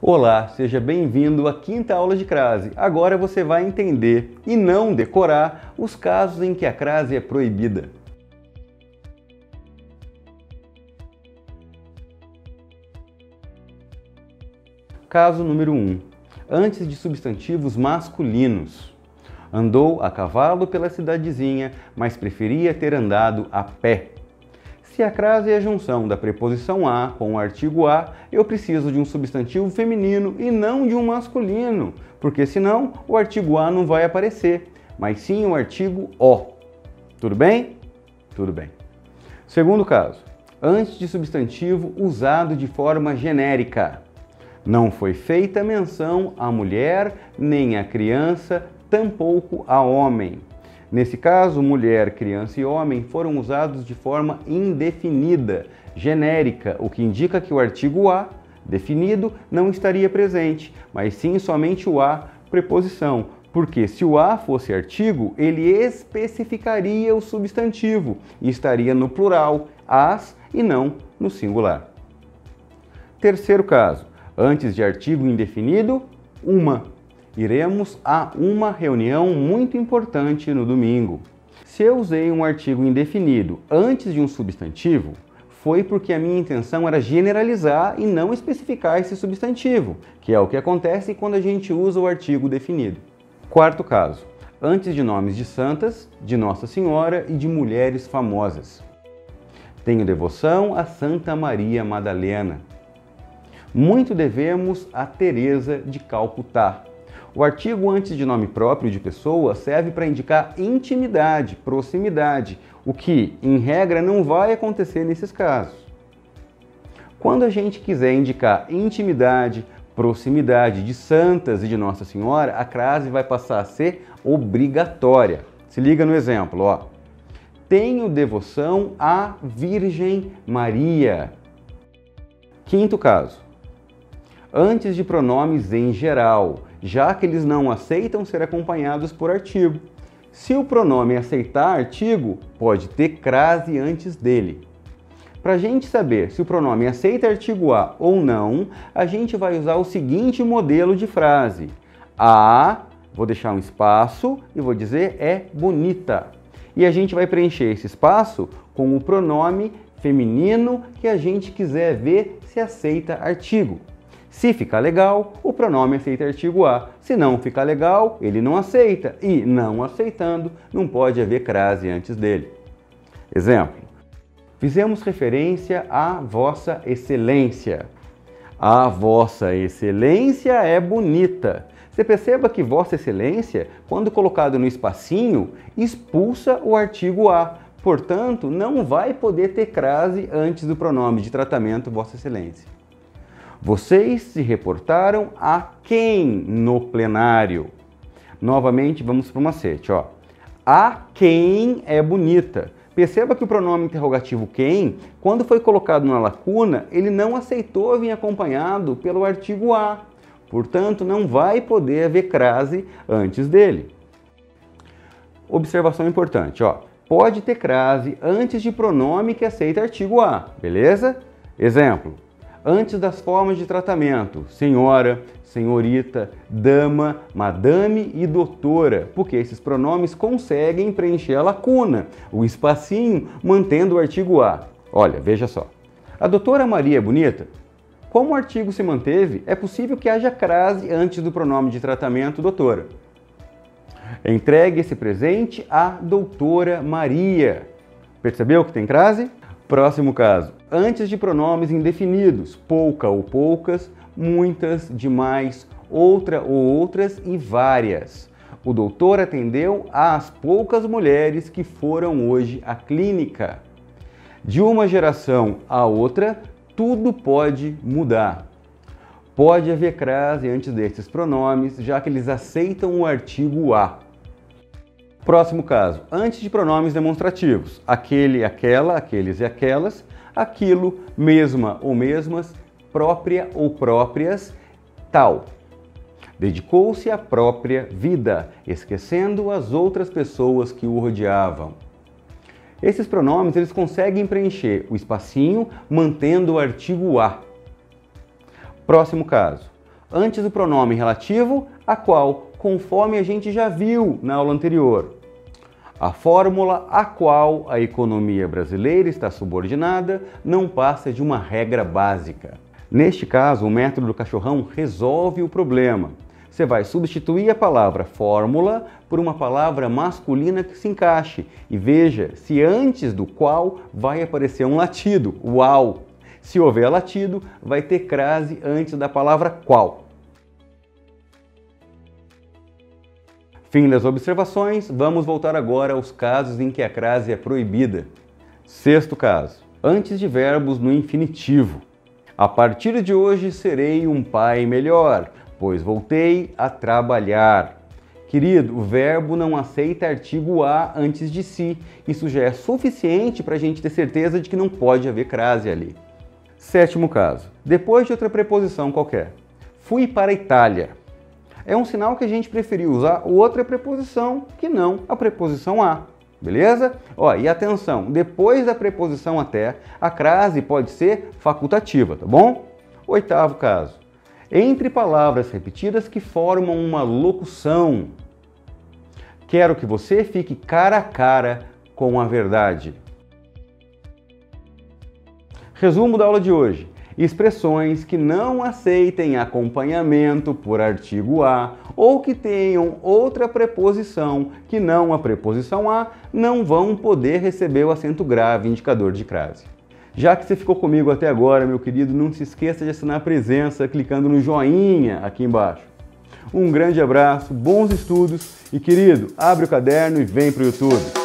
Olá, seja bem-vindo à quinta aula de crase. Agora você vai entender e não decorar os casos em que a crase é proibida. Caso número 1. Antes de substantivos masculinos. Andou a cavalo pela cidadezinha, mas preferia ter andado a pé. Se a crase é a junção da preposição a com o artigo a, eu preciso de um substantivo feminino e não de um masculino, porque senão o artigo a não vai aparecer, mas sim o artigo o. Tudo bem? Tudo bem. Segundo caso, antes de substantivo usado de forma genérica. Não foi feita menção à mulher, nem à criança, tampouco a homem. Nesse caso, mulher, criança e homem foram usados de forma indefinida, genérica, o que indica que o artigo a, definido, não estaria presente, mas sim somente o a, preposição, porque se o a fosse artigo, ele especificaria o substantivo e estaria no plural, as, e não no singular. Terceiro caso, antes de artigo indefinido, uma. Iremos a uma reunião muito importante no domingo. Se eu usei um artigo indefinido antes de um substantivo, foi porque a minha intenção era generalizar e não especificar esse substantivo, que é o que acontece quando a gente usa o artigo definido. Quarto caso, antes de nomes de santas, de Nossa Senhora e de mulheres famosas. Tenho devoção a Santa Maria Madalena. Muito devemos a Teresa de Calcutá. O artigo antes de nome próprio de pessoa serve para indicar intimidade, proximidade, o que, em regra, não vai acontecer nesses casos. Quando a gente quiser indicar intimidade, proximidade de santas e de Nossa Senhora, a crase vai passar a ser obrigatória. Se liga no exemplo, ó. Tenho devoção à Virgem Maria. Quinto caso. Antes de pronomes em geral, já que eles não aceitam ser acompanhados por artigo. Se o pronome aceitar artigo, pode ter crase antes dele. Para a gente saber se o pronome aceita artigo a ou não, a gente vai usar o seguinte modelo de frase. A, vou deixar um espaço e vou dizer é bonita. E a gente vai preencher esse espaço com o pronome feminino que a gente quiser ver se aceita artigo. Se ficar legal, o pronome aceita artigo a. Se não ficar legal, ele não aceita. E, não aceitando, não pode haver crase antes dele. Exemplo. Fizemos referência à Vossa Excelência. A Vossa Excelência é bonita. Você perceba que Vossa Excelência, quando colocado no espacinho, expulsa o artigo a. Portanto, não vai poder ter crase antes do pronome de tratamento Vossa Excelência. Vocês se reportaram a quem no plenário? Novamente, vamos para o macete, ó. A quem é bonita. Perceba que o pronome interrogativo quem, quando foi colocado na lacuna, ele não aceitou vir acompanhado pelo artigo a. Portanto, não vai poder haver crase antes dele. Observação importante, ó. Pode ter crase antes de pronome que aceita artigo a, beleza? Exemplo. Antes das formas de tratamento, senhora, senhorita, dama, madame e doutora, porque esses pronomes conseguem preencher a lacuna, o espacinho, mantendo o artigo a. Olha, veja só. A doutora Maria é bonita? Como o artigo se manteve, é possível que haja crase antes do pronome de tratamento doutora. Entregue esse presente à doutora Maria. Percebeu que tem crase? Próximo caso. Antes de pronomes indefinidos, pouca ou poucas, muitas, demais, outra ou outras e várias. O doutor atendeu às poucas mulheres que foram hoje à clínica. De uma geração à outra, tudo pode mudar. Pode haver crase antes desses pronomes, já que eles aceitam o artigo a. Próximo caso, antes de pronomes demonstrativos, aquele, aquela, aqueles e aquelas, aquilo, mesma ou mesmas, própria ou próprias, tal. Dedicou-se à própria vida, esquecendo as outras pessoas que o rodeavam. Esses pronomes eles conseguem preencher o espacinho mantendo o artigo a. Próximo caso. antes do pronome relativo a qual, conforme a gente já viu na aula anterior. A fórmula a qual a economia brasileira está subordinada não passa de uma regra básica. Neste caso, o método do cachorrão resolve o problema. Você vai substituir a palavra fórmula por uma palavra masculina que se encaixe e veja se antes do qual vai aparecer um latido, o ao. Se houver latido, vai ter crase antes da palavra qual. Fim das observações, vamos voltar agora aos casos em que a crase é proibida. Sexto caso, antes de verbos no infinitivo. A partir de hoje serei um pai melhor, pois voltei a trabalhar. Querido, o verbo não aceita artigo a antes de si. Isso já é suficiente para a gente ter certeza de que não pode haver crase ali. Sétimo caso, depois de outra preposição qualquer. Fui para a Itália. É um sinal que a gente preferiu usar outra preposição que não a preposição a. Beleza? Ó, e atenção, depois da preposição até, a crase pode ser facultativa, tá bom? Oitavo caso. Entre palavras repetidas que formam uma locução. Quero que você fique cara a cara com a verdade. Resumo da aula de hoje. Expressões que não aceitem acompanhamento por artigo a ou que tenham outra preposição que não a preposição a não vão poder receber o acento grave indicador de crase. Já que você ficou comigo até agora, meu querido, não se esqueça de assinar a presença clicando no joinha aqui embaixo. Um grande abraço, bons estudos e, querido, abre o caderno e vem para o YouTube.